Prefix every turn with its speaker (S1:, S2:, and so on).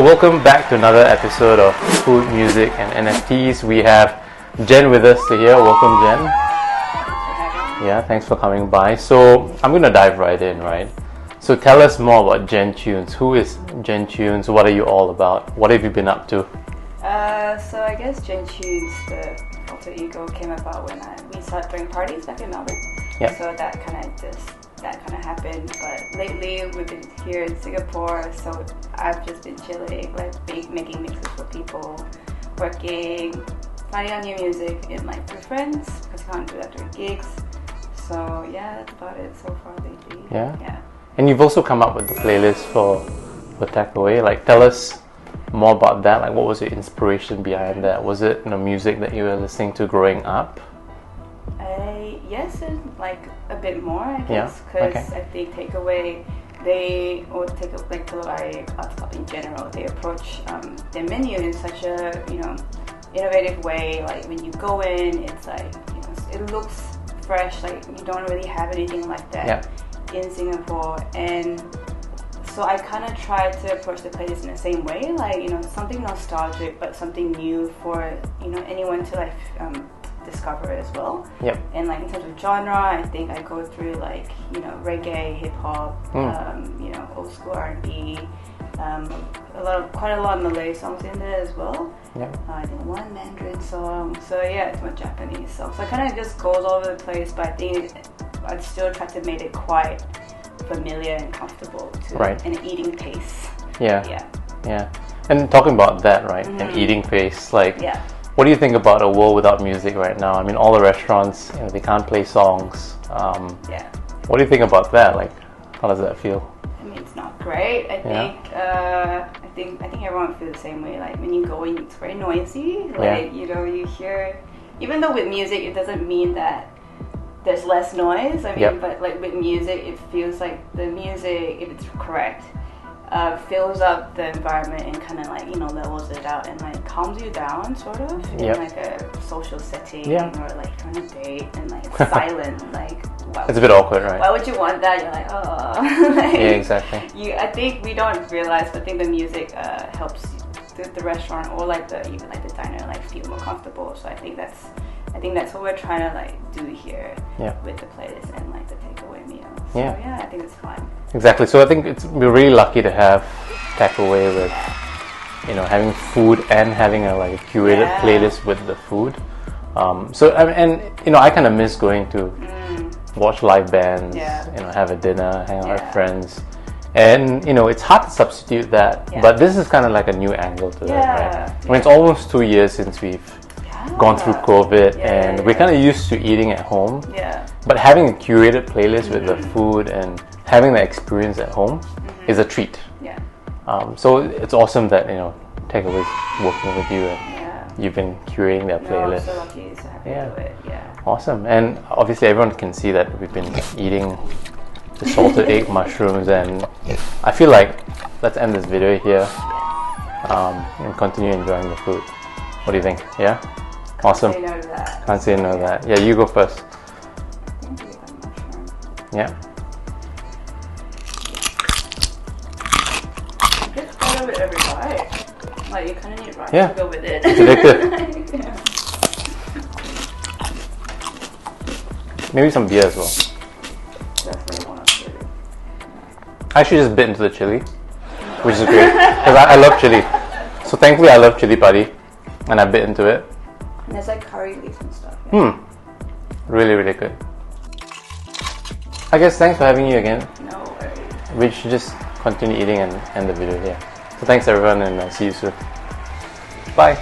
S1: welcome back to another episode of Food, Music and NFTs. We have Jenn with us here. Welcome, Jenn. Yeah, thanks for coming by. So I'm going to dive right in, right? So tell us more about Jenn Chunes. Who is Jenn Chunes? What are you all about? What have you been up to?
S2: So I guess Jenn Chunes, the alter ego, came about when we started throwing parties back in Melbourne.
S1: Yeah.
S2: So that kind of happened. But lately we've been here in Singapore, so I've just been chilling, making mixes for people, working, finding out new music in with friends, because you can't do that during gigs. So yeah, that's about it so far lately.
S1: Yeah. And you've also come up with the playlist for Takeaway. Tell us more about that. What was your inspiration behind that? Was it music that you were listening to growing up?
S2: Yes, and a bit more, I guess, because I think Takeaway, Takeaway Art Club in general, they approach their menu in such a innovative way. When you go in, it's it looks fresh. You don't really have anything like that in Singapore, and so I kind of tried to approach the playlist in the same way, something nostalgic but something new for anyone to discover as well.
S1: Yep.
S2: And in terms of genre, I think I go through reggae, hip hop, old school R&B, quite a lot of Malay songs in there as well.
S1: Yep.
S2: I think one Mandarin song. So yeah, it's more Japanese songs. So it kind of just goes all over the place, but I think I'd still try to make it quite familiar and comfortable to an eating pace.
S1: Yeah. And talking about that, right?
S2: Mm-hmm.
S1: An eating pace, what do you think about a world without music right now? I mean, all the restaurants, they can't play songs. What do you think about that? How does that feel?
S2: I mean, it's not great. I think everyone feels the same way. When you go in, it's very noisy. You hear, even though with music, it doesn't mean that there's less noise. I mean, but with music, it feels like the music, if it's correct, fills up the environment and kind of levels it out and calms you down, sort of, in a social setting or trying to date, and it's silent.
S1: It's a bit awkward, right?
S2: Why would you want that? You're oh.
S1: Yeah, exactly.
S2: I think we don't realize, but I think the music helps the restaurant or even the diner feel more comfortable. So I think that's what we're trying to do here with the playlist and the takeaway meals. So I think it's fun.
S1: Exactly. So I think we're really lucky to have Takeaway with having food and having a curated playlist with the food. I kind of miss going to watch live bands, have a dinner, hang out with friends. And it's hard to substitute that, but this is kind of a new angle to that, right? I mean, it's almost 2 years since we've gone through COVID, and we're kind of used to eating at home. But having a curated playlist with the food and having that experience at home is a treat. So it's awesome that Takeaway's working with you and you've been curating their playlist.
S2: I'm so lucky to have you do it.
S1: Awesome. And obviously everyone can see that we've been eating the salted egg mushrooms, and I feel let's end this video here and continue enjoying the food. What do you think? Yeah? Awesome.
S2: Can't say no to that.
S1: Can't say no to that. Yeah, you go first. Yeah.
S2: You get part of it every bite. You kind of need rice to go with it.
S1: It's addictive. Maybe some beer as well.
S2: Definitely want to.
S1: I actually just bit into the chili, which is great because I love chili. So thankfully I love chili padi, and I bit into it.
S2: And there's curry leaves and stuff.
S1: Really, really good. I guess thanks for having you again.
S2: No worries.
S1: We should just continue eating and end the video here. So thanks everyone, and see you soon. Bye.